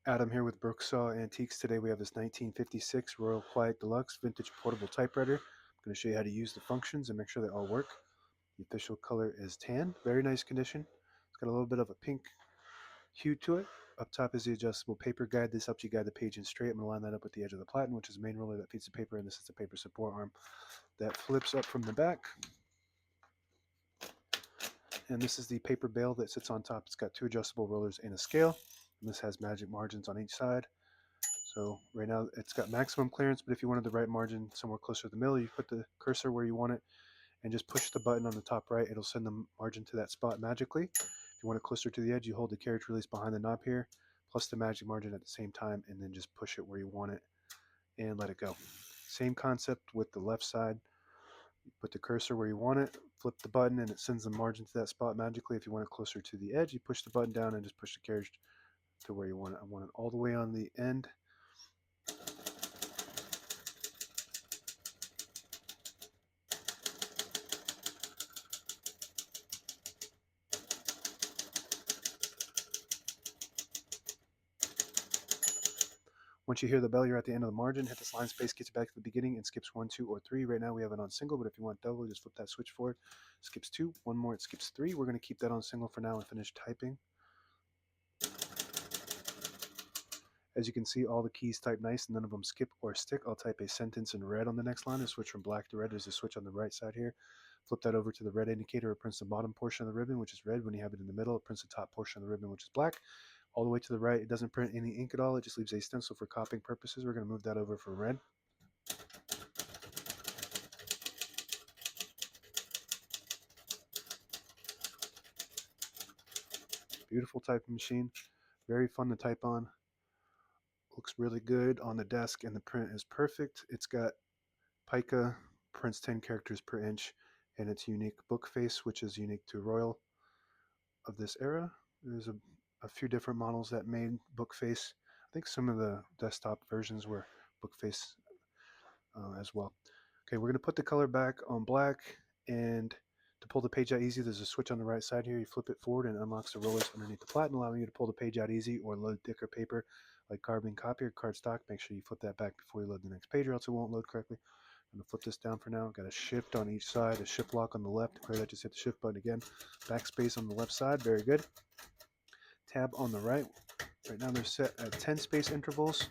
Adam here with Brooksaw Antiques. Today we have this 1956 Royal Quiet De Luxe vintage portable typewriter. I'm going to show you how to use the functions and make sure they all work. The official color is tan, very nice condition. It's got a little bit of a pink hue to it. Up top is the adjustable paper guide. This helps you guide the page in straight. I'm going to line that up with the edge of the platen, which is the main roller that feeds the paper, and this is the paper support arm that flips up from the back. And this is the paper bail that sits on top. It's got two adjustable rollers and a scale, and this has magic margins on each side. So right now it's got maximum clearance, but if you wanted the right margin somewhere closer to the middle, you put the cursor where you want it and just push the button on the top right. It'll send the margin to that spot magically. If you want it closer to the edge, you hold the carriage release behind the knob here, plus the magic margin at the same time, and then just push it where you want it and let it go. Same concept with the left side. You put the cursor where you want it, flip the button, and it sends the margin to that spot magically. If you want it closer to the edge, you push the button down and just push the carriage to where you want it. I want it all the way on the end. Once you hear the bell, you're at the end of the margin. Hit this line space, gets you back to the beginning, and skips 1, 2, or 3. Right now we have it on single, but if you want double, just flip that switch forward. Skips 2, one more, it skips 3. We're going to keep that on single for now and finish typing. As you can see, all the keys type nice, none of them skip or stick. I'll type a sentence in red on the next line and switch from black to red. There's a switch on the right side here. Flip that over to the red indicator. It prints the bottom portion of the ribbon, which is red. When you have it in the middle, it prints the top portion of the ribbon, which is black. All the way to the right, it doesn't print any ink at all. It just leaves a stencil for copying purposes. We're going to move that over for red. Beautiful typing machine. Very fun to type on. Looks really good on the desk, and the print is perfect. It's got pica, prints 10 characters per inch, and its unique book face, which is unique to Royal of this era. There's a few different models that made book face. I think some of the desktop versions were book face as well. Okay, we're going to put the color back on black, and to pull the page out easy, there's a switch on the right side here. You flip it forward and it unlocks the rollers underneath the platen, allowing you to pull the page out easy or load thicker paper like carbon copy or cardstock. Make sure you flip that back before you load the next page or else it won't load correctly. I'm going to flip this down for now. Got a shift on each side, a shift lock on the left. To clear that, just hit the shift button again. Backspace on the left side, very good. Tab on the right. Right now they're set at 10 space intervals,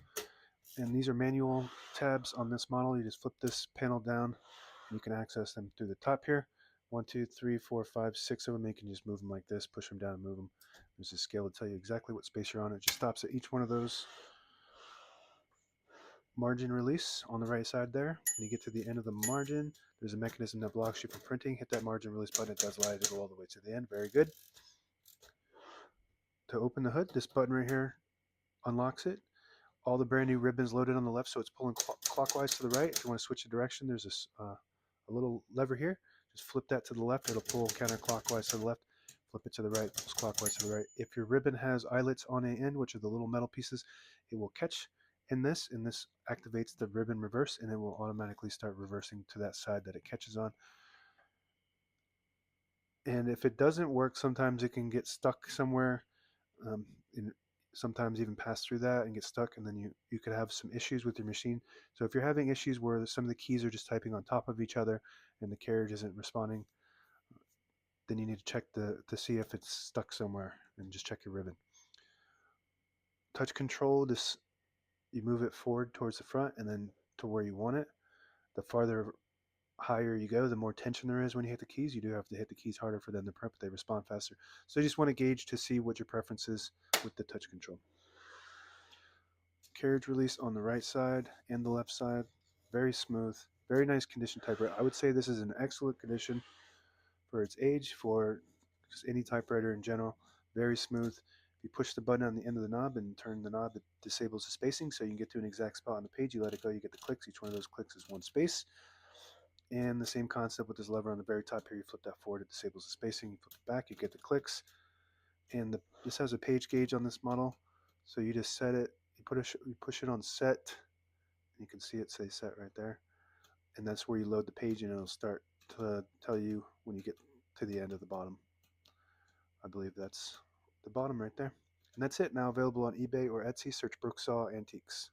and these are manual tabs on this model. You just flip this panel down, and you can access them through the top here. 1, 2, 3, 4, 5, 6 of them. You can just move them like this, push them down and move them. There's a scale to tell you exactly what space you're on. It just stops at each one of those margin release on the right side there. When you get to the end of the margin, there's a mechanism that blocks you from printing. Hit that margin release button. It does allow you to go all the way to the end. Very good. To open the hood, this button right here unlocks it. All the brand new ribbons loaded on the left, so it's pulling clockwise to the right. If you want to switch the direction, there's a little lever here. Just flip that to the left. It'll pull counterclockwise to the left. Flip it to the right, pulls clockwise to the right. If your ribbon has eyelets on the end, which are the little metal pieces, it will catch in this, and this activates the ribbon reverse, and it will automatically start reversing to that side that it catches on. And if it doesn't work, sometimes it can get stuck somewhere, sometimes even pass through that and get stuck, and then you could have some issues with your machine. So if you're having issues where some of the keys are just typing on top of each other and the carriage isn't responding, then you need to check to see if it's stuck somewhere, and just check your ribbon. Touch control, this you move it forward towards the front and then to where you want it. The farther higher you go, the more tension there is when you hit the keys. You do have to hit the keys harder for them to print, but they respond faster. So you just want to gauge to see what your preference is with the touch control. Carriage release on the right side and the left side. Very smooth, very nice condition typewriter. I would say this is an excellent condition for its age, for just any typewriter in general. Very smooth. If you push the button on the end of the knob and turn the knob, it disables the spacing, so you can get to an exact spot on the page. You let it go, you get the clicks. Each one of those clicks is one space. And the same concept with this lever on the very top here. You flip that forward, it disables the spacing. You flip it back, you get the clicks. And this has a page gauge on this model, so you just set it. You push it on set, and you can see it say set right there. And that's where you load the page, and it'll start to tell you when you get to the end of the bottom. I believe that's the bottom right there. And that's it. Now available on eBay or Etsy. Search Brooksaw Antiques.